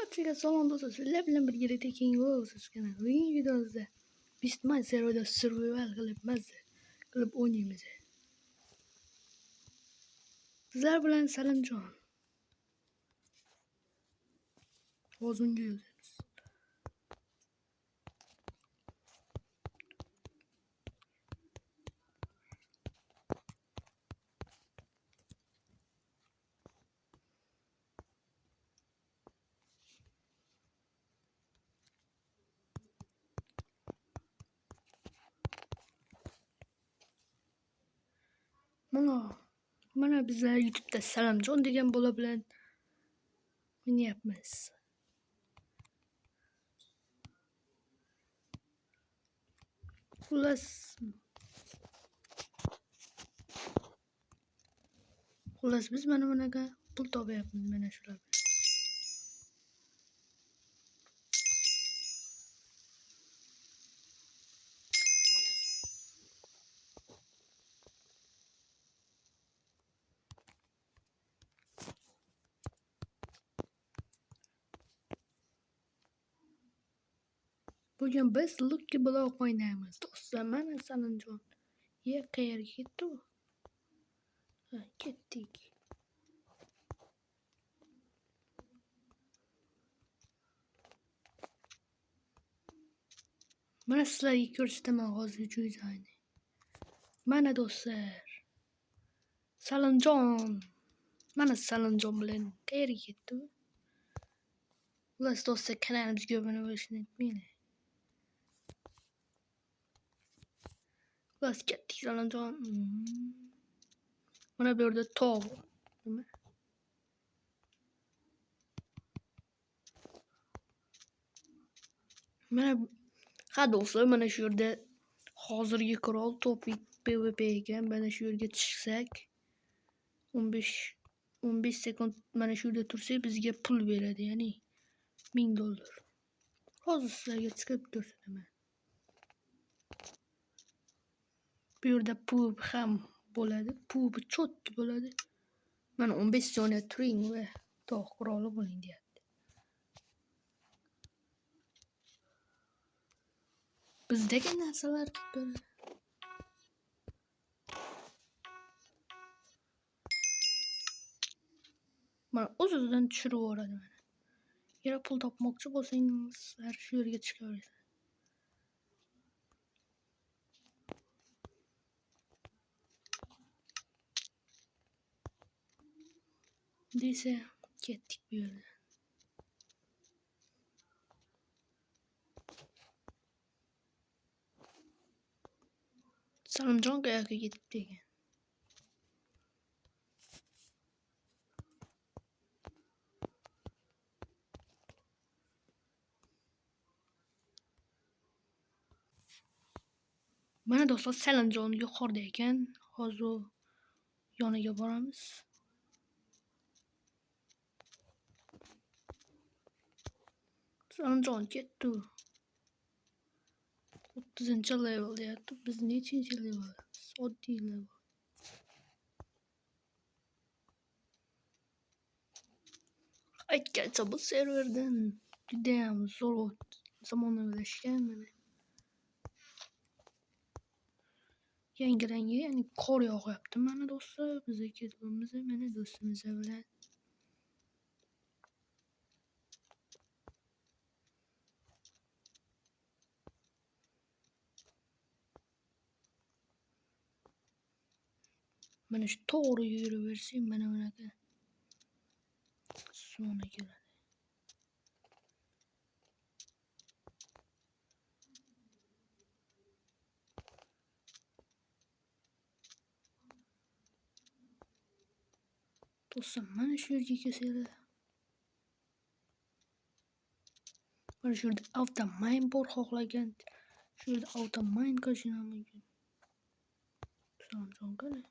Barchaga salom do'stlar, sizlar bilan birga Tekken Go o'sishgan. Bugungi videomizda Beastman serverda survival qilib mazza qilib o'ynaymiz. Sizlar bilan Salimjon. Hozirgi yozamiz. Mana bizlar YouTube'da Salimjon degan bola bilan o'ynayapmiz. Xullas biz mana bunaqa pul topyapmiz mana shular. Bugün biz Lucky Block oynayamiz do'stlar. Mana Salimjon. Qayerga ketdi u? Ha, ketdik. Mana sizlarga ko'rsataman hozir joyini. Mana do'stlar. Salimjon. Mana Salimjon bilan qayerga ketdi u? Xullas do'stlar, kanalimizga obuna bo'lishni unutmanglar. Xullas ketdik Salimjon. Mana bu yerda tog' nima? Mana ha do'stlar, mana shu yerda hozirgi qurol topik PvP ekan. Mana shu yerga chiqsak 15 sekund mana shu yerda tursak bizga pul beradi, ya'ni $1000. Hozir sizlarga chiqib ko'rsataman. Bu yerda pub ham bo'ladi, pub chotki bo'ladi. Mana 15 soniya turing va tog' quroli bo'ling deyapti. Bizdagi narsalar ko'ra mana o'z-o'zidan tushirib yuboradi mana. Yana pul topmoqchi bo'lsangiz, shu yerga chiqaverasiz. Desa ketdik bu yerdan. Salimjon qayerga ketdi ekan? Mana do'stlar, Salimjon yuqorida ekan. Hozir yoniga boramiz. Salimjon ketdi. 30-level deyapti. Biz nechinchi level? Oddiy level. Aytgancha bu serverdan juda ham zo'r zamonaviylashgan mana. Yangi, ya'ni qor yog'yapti mana do'stlar. Biz ketamiz mana do'stimiz bilan. Mana shu to'g'ri yuraversang mana bunaqa sona keladi. Do'stlar, mana shu yerga kelsanglar. Mana shu yerda avtomayn bor, xohlagan shu yerda avtomayn qilishim mumkin. Salimjon qani?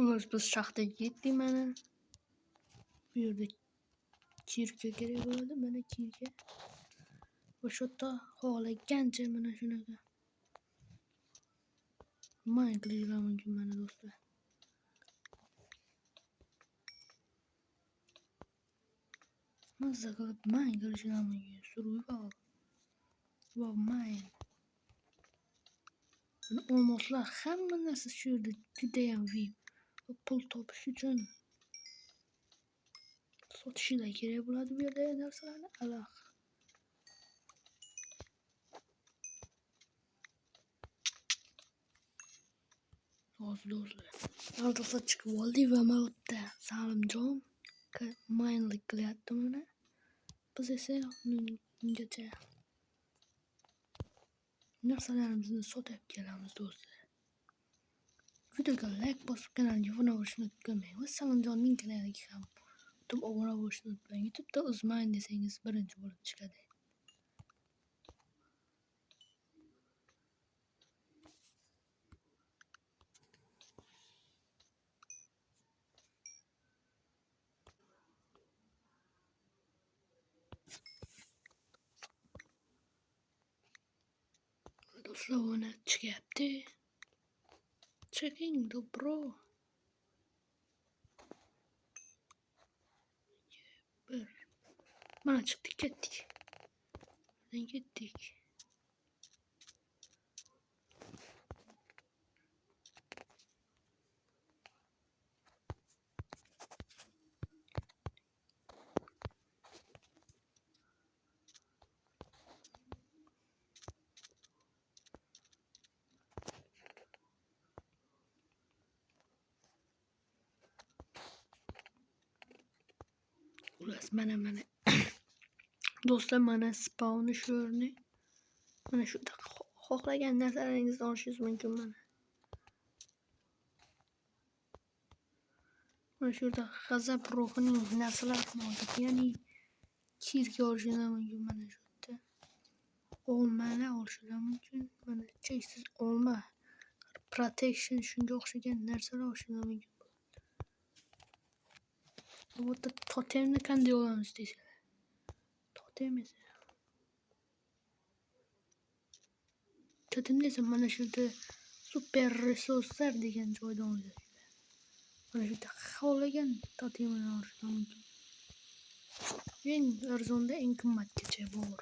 Xullas biz shaxtaga ketdik mana. Bu yerda kirka kerak bo'ladi, mana kirka. O'sha yerda xohlagancha mana shunaqa mayn qilishlar mumkin mana do'stlar. Mazza qilib mayn qilishlar mumkin. Survival va mayn. Olmoslar hamma narsa shu yerda judayam VIP. Pul topish uchun sotishlar kerak bo'ladi bu yerda narsalarni aloq. Hozir do'stlar. Altosa chiqib oldik va mana Salimjon maynlik qilyapti mana. Biz esa ungacha narsalarimizni sotib kelamiz do'stlar. Videoga like bosib kanalga obuna bo'lishni unutmang. Va Salimjonning kanaliga ham obuna bo'lishni unutmang. YouTube'da Uzmayn desangiz birinchi bo'lib chiqadi. Do'stlar buni chiqyapti. Checking dobro. Mana chiqdik, ketdik. Ulas mana do'stlar mana spawn shu yerni. Mana shu xohlagan narsalaringizni olishingiz mumkin mana. Mana shu yerda g'azab ruhining narsalari mavjud. Ya'ni kirka olishingiz mumkin mana shu yerda. Olmalar olishingiz mumkin. Mana cheksiz olma. Protection shunga o'xshagan narsalar olishingiz mumkin. Bu totemni qanday olamiz deysizlar. Totem esa totem desa mana shu yerda super resurslar degan joyda olasiz. Mana shu yerda xohlagan totemni olishingiz mumkin. Eng arzonda eng qimmatgacha bor.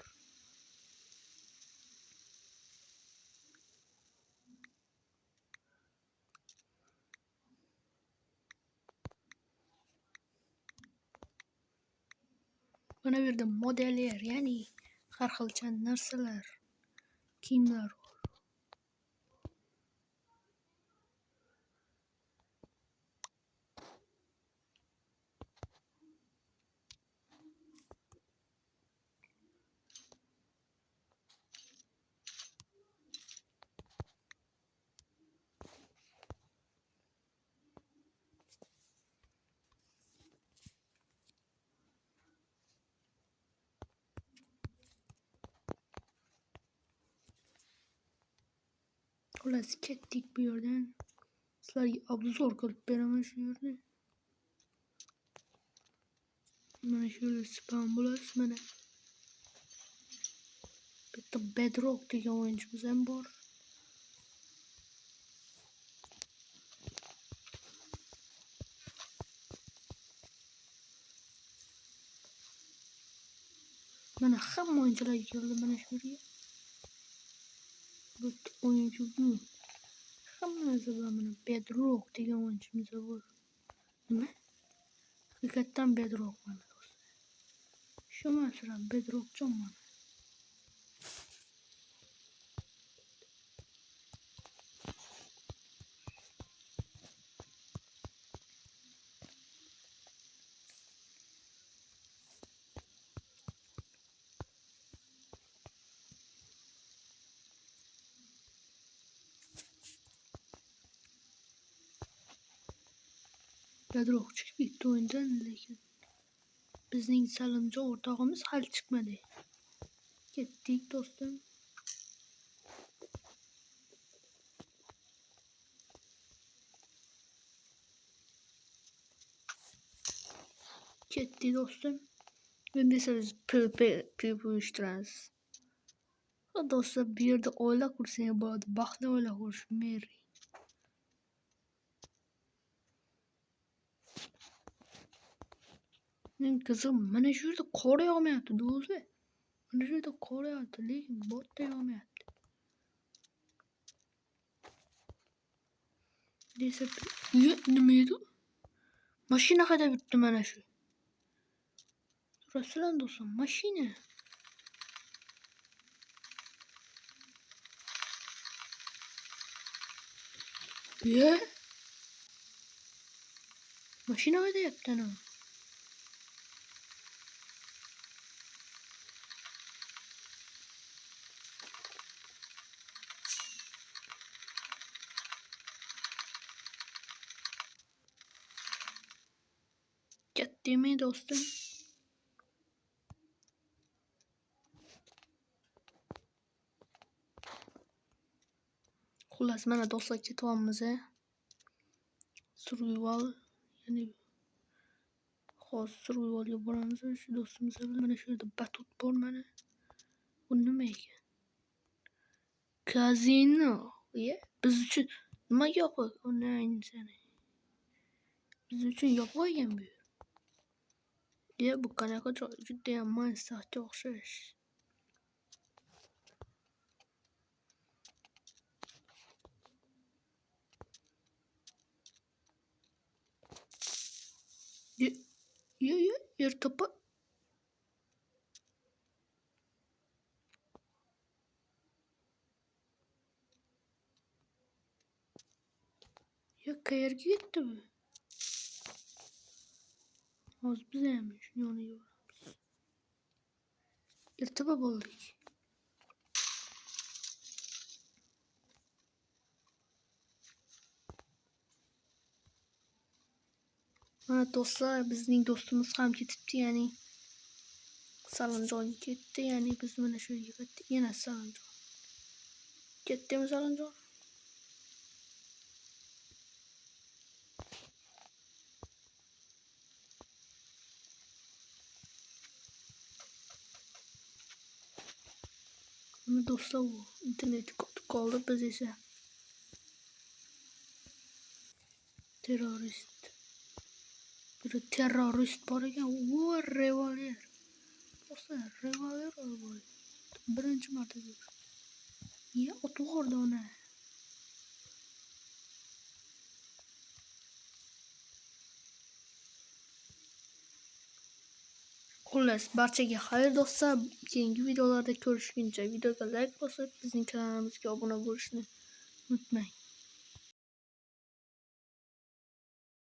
Mana bu yerda modellar, ya'ni har xilcha narsalar, kiyimlar bor. Xullas ketdik bu yerdan. Sizlarga obzor qilib beraman shu yerni. Mana shu yerda spawn bo'lasiz mana. Bitta Bedrock degan o'yinchimiz ham bor. Mana hamma o'yinchilar keldi mana shu yerga. Bu o'yinchi bu. Hamma narsa bilan mana Bedrock degan o'yinchimiz bor. Nima? Haqiqatdan Bedrock mana do'stlar. Shu masalan Bedrockjon mana. Bedrock chiqib ketdi o'yindan, lekin bizning Salimjon o'rtog'imiz hali chiqmadi. Ketdik do'stim. Ketdi do'stim. Endi esa biz PvP uyushtiramiz. Do'stlar, bu yerda oila qursangiz bo'ladi. Baxtli oila qurish Meri. Men qizim, mana shu yerda qor yog'mayapti do'stlar. Mana shu yerda qor yog'yapti, lekin botda yog'mayapti. Desa, nima edi? Mashina haydab yuribdi mana shu. Rasulan do'stim, mashina. Ye? Mashina haydayapti ana. Ketdimi do'stim? Xullas, mana do'stlar, ketyapmiz. Survival, ya'ni hozir survivalga boramiz. Shu do'stimiz bilan mana shu yerda batut bor mana. Bu nima ekan? Kazino. Biz uchun nima yopiq? Onang seni. Biz uchun yopilgan bu. Bu qanaqa joy? Juda ham Minecraftga o'xshash. Yer topa. Qayerga ketdi bu? Hozir biz ham shuni yoniga boramiz. Ertaga bo'ldik. Mana do'stlar, bizning do'stimiz ham ketibdi, ya'ni Salimjon ketdi, ya'ni biz mana shu yerga ketdik. Yana Salimjon. Ketdimi Salimjon? Mana do'stlar, bu internet qotib qoldi, biz esa terrorist. Bir terrorist bor ekan, u revolver. Do'stlar, revolver bor. Birinchi marta ko'rdim. Otib yubordi ona. Xullas, barchaga xayr do'stlar. Keyingi videolarda ko'rishguncha videoga like bosib, bizning kanalimizga obuna bo'lishni unutmang.